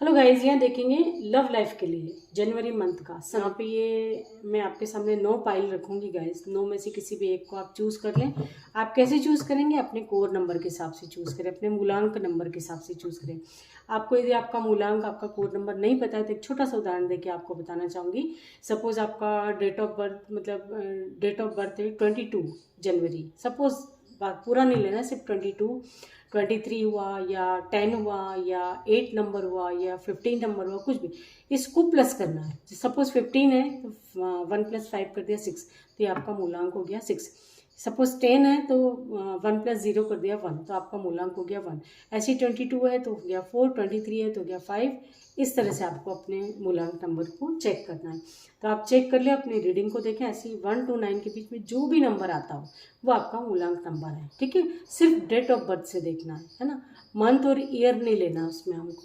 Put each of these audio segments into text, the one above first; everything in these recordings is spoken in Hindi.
हेलो गाइस, यहाँ देखेंगे लव लाइफ के लिए जनवरी मंथ का। यहाँ पे ये मैं आपके सामने 9 पाइल रखूंगी गाइस। 9 में से किसी भी एक को आप चूज कर लें। आप कैसे चूज करेंगे? अपने कोर नंबर के हिसाब से चूज करें, अपने मूलांक नंबर के हिसाब से चूज करें। आपको यदि आपका मूलांक, आपका कोर नंबर नहीं पता है तो एक छोटा सा उदाहरण देके आपको बताना चाहूँगी। सपोज आपका date of birth date of birth है 22 जनवरी। सपोज बात पूरा नहीं लेना, सिर्फ 22, 23 हुआ या 10 हुआ या 8 नंबर हुआ या 15 नंबर हुआ, कुछ भी इसको प्लस करना है। सपोज 15 है तो 1 + 5 कर दिया 6, तो ये आपका मूलांक हो गया 6। सपोज 10 है तो 1 + 0 कर दिया 1, तो आपका मूलांक हो गया 1। ऐसे 22 है तो हो गया 4, 23 है तो हो गया 5। इस तरह से आपको अपने मूलांक नंबर को चेक करना है। तो आप चेक कर ले, अपनी रीडिंग को देखें। ऐसे 1 to 9 के बीच में जो भी नंबर आता हो वो आपका मूलांक नंबर है, ठीक है। सिर्फ डेट ऑफ बर्थ से देखना है ना। मंथ और ईयर नहीं लेना उसमें हमको।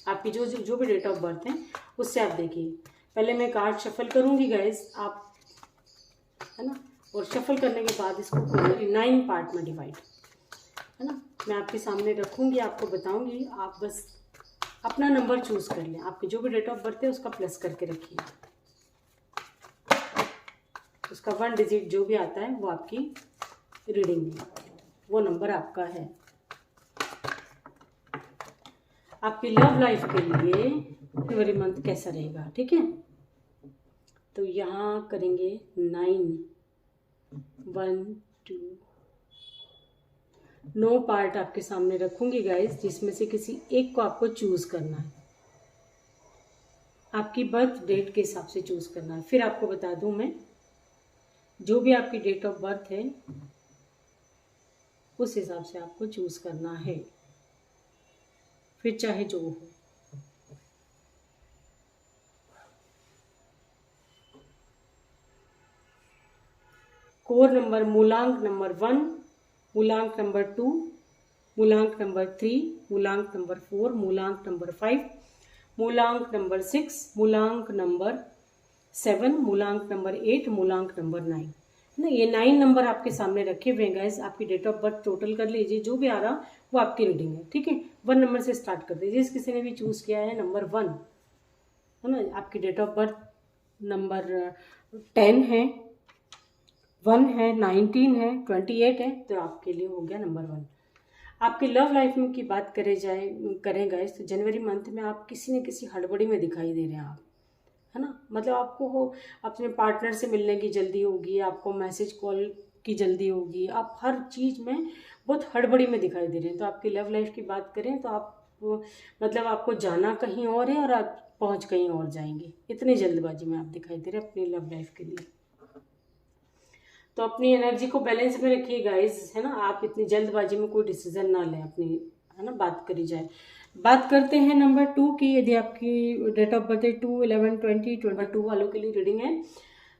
आपकी जो भी डेट ऑफ बर्थ है उससे आप देखिए। पहले मैं कार्ड शफल करूंगी गाइज, आप है ना, और शफल करने के बाद इसको 9 पार्ट में डिवाइड, है ना, मैं आपके सामने रखूंगी, आपको बताऊंगी। आप बस अपना नंबर चूज कर लें। आपकी जो भी डेट ऑफ बर्थ है उसका प्लस करके रखिए। उसका 1 डिजिट जो भी आता है वो आपकी रीडिंग में, वो नंबर आपका है। आपकी लव लाइफ के लिए जनवरी मंथ कैसा रहेगा, ठीक है। तो यहाँ करेंगे 9, 1, 2, 9 पार्ट आपके सामने रखूंगी गाइस, जिसमें से किसी एक को आपको चूज करना है। आपकी बर्थ डेट के हिसाब से चूज करना है। फिर आपको बता दूं मैं, जो भी आपकी डेट ऑफ बर्थ है उस हिसाब से आपको चूज करना है, फिर चाहे जो हो। कोर नंबर मूलांक नंबर 1, मूलांक नंबर 2, मूलांक नंबर 3, मूलांक नंबर 4, मूलांक नंबर 5, मूलांक नंबर 6, मूलांक नंबर 7, मूलांक नंबर 8, मूलांक नंबर 9 ना। ये 9 नंबर आपके सामने रखे हुए हैं गाइस। आपकी डेट ऑफ बर्थ टोटल कर लीजिए, जो भी आ रहा वो आपकी रीडिंग है, ठीक है। 1 नंबर से स्टार्ट कर दीजिए। जिस किसी ने भी चूज किया है नंबर 1, है ना, आपकी डेट ऑफ बर्थ नंबर 10 है, 1 है, 19 है, 28 है, तो आपके लिए हो गया नंबर 1। आपकी लव लाइफ में की बात करें गाइस, तो जनवरी मंथ में आप किसी न किसी हड़बड़ी में दिखाई दे रहे हैं आप, है ना। मतलब आपको अपने पार्टनर से मिलने की जल्दी होगी, आपको मैसेज कॉल की जल्दी होगी, आप हर चीज़ में बहुत हड़बड़ी में दिखाई दे रहे हैं। तो आपकी लव लाइफ की बात करें तो आप मतलब आपको जाना कहीं और है और आप पहुंच कहीं और जाएंगे, इतनी जल्दबाजी में आप दिखाई दे रहे हैं अपनी लव लाइफ के लिए। तो अपनी एनर्जी को बैलेंस में रखिए गाइस, है ना। आप इतनी जल्दबाजी में कोई डिसीजन ना लें अपनी, है ना। बात करी जाए, बात करते हैं नंबर 2 की। यदि आपकी डेट ऑफ बर्थ है 2, 11, 20, 22 वालों के लिए रीडिंग है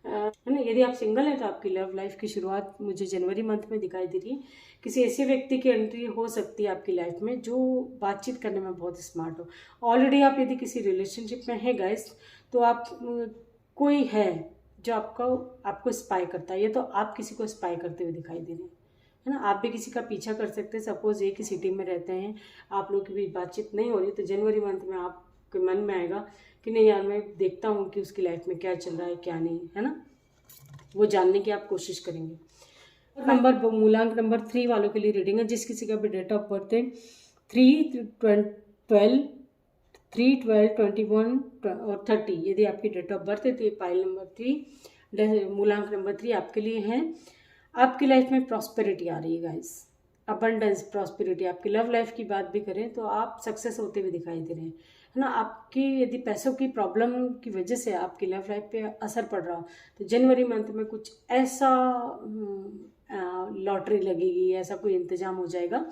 ना। यदि आप सिंगल हैं तो आपकी लव लाइफ की शुरुआत मुझे जनवरी मंथ में दिखाई दे रही है। किसी ऐसे व्यक्ति की एंट्री हो सकती है आपकी लाइफ में जो बातचीत करने में बहुत स्मार्ट हो। ऑलरेडी आप यदि किसी रिलेशनशिप में है गाइस, तो आप कोई है जो आपको स्पाई करता है, ये तो आप किसी को स्पाई करते हुए दिखाई दे रहे हैं, है ना। आप भी किसी का पीछा कर सकते हैं। सपोज एक ही सिटी में रहते हैं, आप लोग की भी बातचीत नहीं हो रही, तो जनवरी मंथ में आपके मन में आएगा कि नहीं यार, मैं देखता हूँ कि उसकी लाइफ में क्या चल रहा है क्या नहीं, है ना। वो जानने की आप कोशिश करेंगे। मूलांक नंबर 3 वालों के लिए रीडिंग है। जिस किसी का भी डेट ऑफ बर्थ है 3, 12, 3, 12, 21 और 30, यदि आपकी डेट ऑफ बर्थ है तो ये पाइल नंबर 3, मूलांक नंबर 3 आपके लिए है। आपकी लाइफ में प्रॉस्पेरिटी आ रही है गाइस, अबंडेंस, प्रॉस्पेरिटी। आपकी लव लाइफ की बात भी करें तो आप सक्सेस होते हुए दिखाई दे रहे हैं, है ना। आपकी यदि पैसों की प्रॉब्लम की वजह से आपकी लव लाइफ पे असर पड़ रहा हो तो जनवरी मंथ में कुछ ऐसा लॉटरी लगेगी, ऐसा कोई इंतजाम हो जाएगा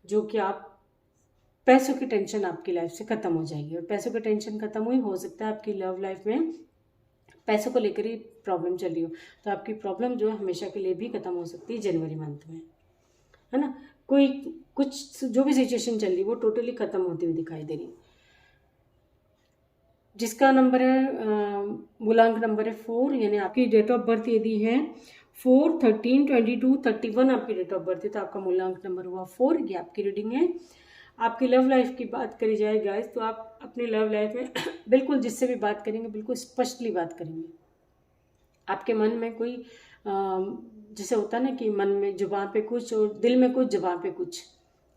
जो कि आप पैसों की टेंशन आपकी लाइफ से ख़त्म हो जाएगी। और पैसों की टेंशन ख़त्म हुई, हो सकता है आपकी लव लाइफ में पैसों को लेकर ही प्रॉब्लम चल रही हो, तो आपकी प्रॉब्लम जो है हमेशा के लिए भी ख़त्म हो सकती है जनवरी मंथ में, है ना। कोई कुछ जो भी सिचुएशन चल रही है वो टोटली ख़त्म होती हुई दिखाई दे रही है। जिसका नंबर है मूलांक नंबर है 4, यानी आपकी डेट ऑफ बर्थ यदि है 4, 13, 22, 31 आपकी डेट ऑफ बर्थ है तो आपका मूलांक नंबर हुआ 4, ये आपकी रीडिंग है। आपकी लव लाइफ की बात करी जाए गाइस, तो आप अपनी लव लाइफ में बिल्कुल जिससे भी बात करेंगे बिल्कुल स्पष्टली बात करेंगे। आपके मन में कोई जैसे होता है ना कि मन में जुबान पे कुछ और दिल में कुछ, जुबान पे कुछ,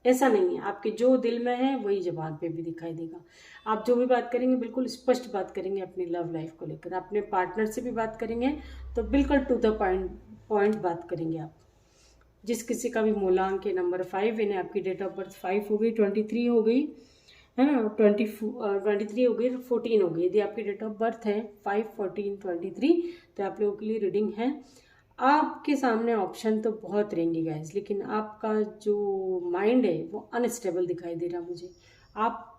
ऐसा नहीं है। आपके जो दिल में है वही जुबान पे भी दिखाई देगा। आप जो भी बात करेंगे बिल्कुल स्पष्ट बात करेंगे अपनी लव लाइफ को लेकर। अपने पार्टनर से भी बात करेंगे तो बिल्कुल टू द पॉइंट बात करेंगे आप। जिस किसी का भी मूलांक है नंबर 5, यानी आपकी डेट ऑफ बर्थ 5 हो गई, 23 हो गई, है ना, 23 हो गई, 14 हो गई। यदि आपकी डेट ऑफ बर्थ है 5, 14, 23, तो आप लोगों के लिए रीडिंग है। आपके सामने ऑप्शन तो बहुत रहेंगे गाइस, लेकिन आपका जो माइंड है वो अनस्टेबल दिखाई दे रहा मुझे। आप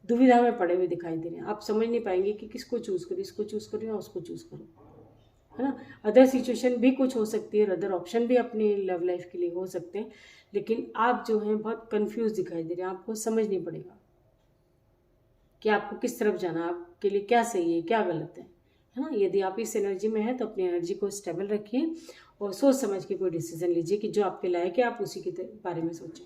दुविधा में पड़े हुए दिखाई दे रहे हैं। आप समझ नहीं पाएंगे कि किसको चूज़ करूँ, इसको चूज़ करूँ या उसको चूज़ करूँ, है ना। अदर सिचुएशन भी कुछ हो सकती है और अदर ऑप्शन भी अपनी लव लाइफ के लिए हो सकते हैं, लेकिन आप जो हैं बहुत कंफ्यूज दिखाई दे रहे हैं। आपको समझ नहीं पड़ेगा कि आपको किस तरफ जाना, आपके लिए क्या सही है क्या गलत है ना। यदि आप इस एनर्जी में हैं तो अपनी एनर्जी को स्टेबल रखिए और सोच समझ के कोई डिसीजन लीजिए कि जो आपके लायक है, आप उसी के बारे में सोचें।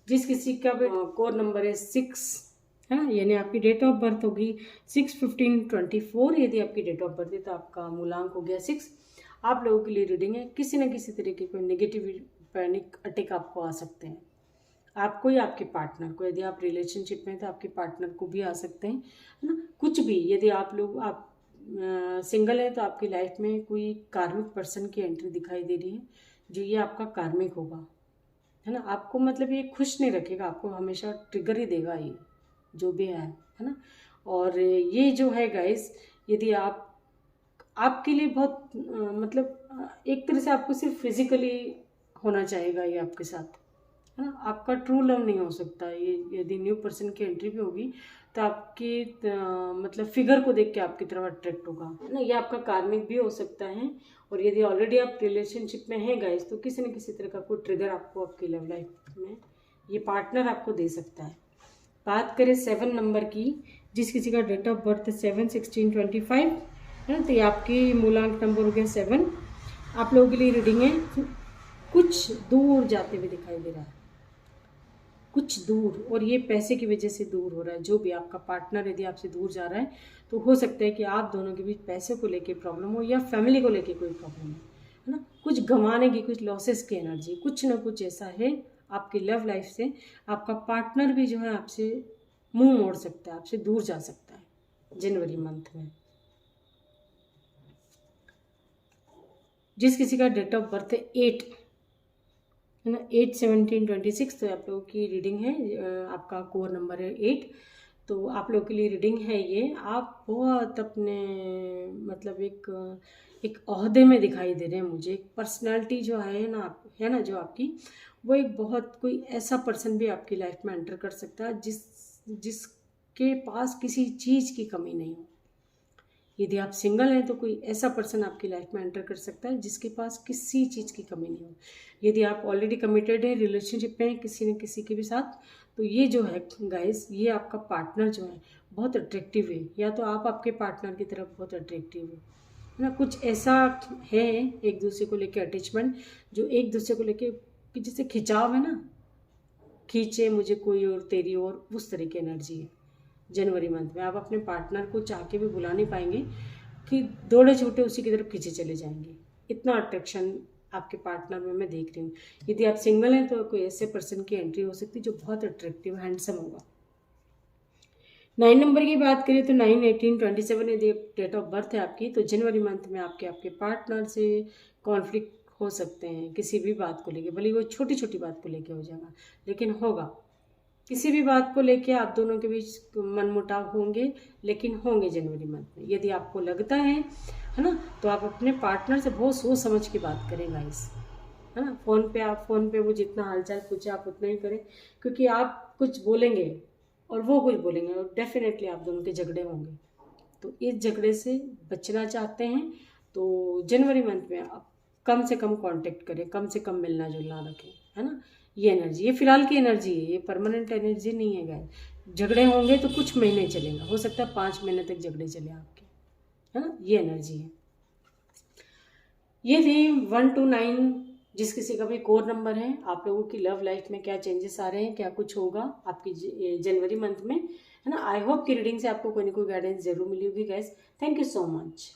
जिस किसी का भी कोड नंबर है 6, है ना, यानी आपकी डेट ऑफ बर्थ होगी 6, 15, 24। यदि आपकी डेट ऑफ बर्थ है तो आपका मूलांक हो गया 6। आप लोगों के लिए रीडिंग है। किसी न किसी तरीके कोई नेगेटिव पैनिक अटैक आपको आ सकते हैं, आपको या आपके पार्टनर को। यदि आप रिलेशनशिप में तो आपके पार्टनर को भी आ सकते हैं, है ना। कुछ भी, यदि आप सिंगल हैं तो आपकी लाइफ में कोई कार्मिक पर्सन की एंट्री दिखाई दे रही है, जो ये आपका कार्मिक होगा, है ना। आपको मतलब ये खुश नहीं रखेगा, आपको हमेशा ट्रिगर ही देगा ये जो भी है ना। और ये जो है गाइस, यदि आपके लिए बहुत मतलब एक तरह से आपको सिर्फ फिजिकली होना चाहेगा ये आपके साथ, है ना। आपका ट्रू लव नहीं हो सकता ये। यदि न्यू पर्सन की एंट्री भी होगी तो आपकी मतलब फिगर को देख के आपकी तरफ अट्रैक्ट होगा, है ना। ये आपका कार्मिक भी हो सकता है। और यदि ऑलरेडी आप रिलेशनशिप में हैं गाइस, तो किसी न किसी तरह का कोई ट्रिगर आपको आपकी लव लाइफ में ये पार्टनर आपको दे सकता है। बात करें 7 नंबर की, जिस किसी का डेट ऑफ बर्थ 7, 16, 25, है ना, तो ये आपकी मूलांक नंबर हो गया 7। आप लोगों के लिए रीडिंग है। कुछ दूर जाते हुए दिखाई दे रहा है, कुछ दूर, और ये पैसे की वजह से दूर हो रहा है। जो भी आपका पार्टनर यदि आपसे दूर जा रहा है तो हो सकता है कि आप दोनों के बीच पैसे को लेके प्रॉब्लम हो या फैमिली को लेके कोई प्रॉब्लम है ना। कुछ गंवाने की, कुछ लॉसेस की एनर्जी, कुछ ना कुछ ऐसा है आपकी लव लाइफ से। आपका पार्टनर भी जो है आपसे मुंह मोड़ सकता है, आपसे दूर जा सकता है जनवरी मंथ में। जिस किसी का डेट ऑफ बर्थ है 8, है ना, 8, 17, 26, तो आप लोगों की रीडिंग है। आपका कोर नंबर है 8, तो आप लोगों के लिए रीडिंग है ये। आप बहुत अपने मतलब एक ओहदे में दिखाई दे रहे हैं मुझे। एक पर्सनालिटी जो है ना जो आपकी, वो एक बहुत कोई ऐसा पर्सन भी आपकी लाइफ में एंटर कर सकता है जिसके पास किसी चीज़ की कमी नहीं हो। यदि आप सिंगल हैं तो कोई ऐसा पर्सन आपकी लाइफ में एंटर कर सकता है जिसके पास किसी चीज़ की कमी नहीं हो। यदि आप ऑलरेडी कमिटेड है, रिलेशनशिप में किसी न किसी के भी साथ, तो ये जो है गाइस, ये आपका पार्टनर जो है बहुत अट्रैक्टिव है, या तो आप आपके पार्टनर की तरफ बहुत अट्रैक्टिव है ना। कुछ ऐसा है एक दूसरे को लेके अटैचमेंट, जो एक दूसरे को लेके जैसे खिंचाव है ना, खींचे मुझे कोई और तेरी और, उस तरह की एनर्जी है जनवरी मंथ में। आप अपने पार्टनर को चाह के भी बुला नहीं पाएंगे कि दौड़े छूटे उसी की तरफ खींचे चले जाएंगे। इतना अट्रैक्शन आपके पार्टनर में मैं देख रही हूँ। यदि आप सिंगल हैं तो कोई ऐसे पर्सन की एंट्री हो सकती है जो बहुत अट्रैक्टिव हैंडसम होगा। 9 नंबर की बात करें तो 9, 18, 27 यदि डेट ऑफ बर्थ है आपकी, तो जनवरी मंथ में आपके पार्टनर से कॉन्फ्लिक्ट हो सकते हैं किसी भी बात को लेके। भले वो छोटी छोटी बात को लेके हो जाएगा, लेकिन होगा। किसी भी बात को लेके आप दोनों के बीच मनमुटाव होंगे, लेकिन होंगे जनवरी मंथ में। यदि आपको लगता है ना, तो आप अपने पार्टनर से बहुत सोच समझ के बात करें गाइस, है ना। फ़ोन पे वो जितना हालचाल पूछे आप उतना ही करें, क्योंकि आप कुछ बोलेंगे और वो कुछ बोलेंगे और डेफिनेटली आप दोनों के झगड़े होंगे। तो इस झगड़े से बचना चाहते हैं तो जनवरी मंथ में आप कम से कम कांटेक्ट करें, कम से कम मिलना जुलना रखें, है ना। ये एनर्जी, ये फिलहाल की एनर्जी है, ये परमानेंट एनर्जी नहीं है गाइस। झगड़े होंगे तो कुछ महीने चलेगा, हो सकता है 5 महीने तक झगड़े चले आपके, है ना। ये एनर्जी है। ये थी 1 to 9 जिस किसी का भी कोर नंबर है, आप लोगों की लव लाइफ में क्या चेंजेस आ रहे हैं, क्या कुछ होगा आपकी जनवरी मंथ में, है ना। आई होप कि रीडिंग से आपको कोई ना कोई गाइडेंस जरूर मिली होगी guys. Thank you so much.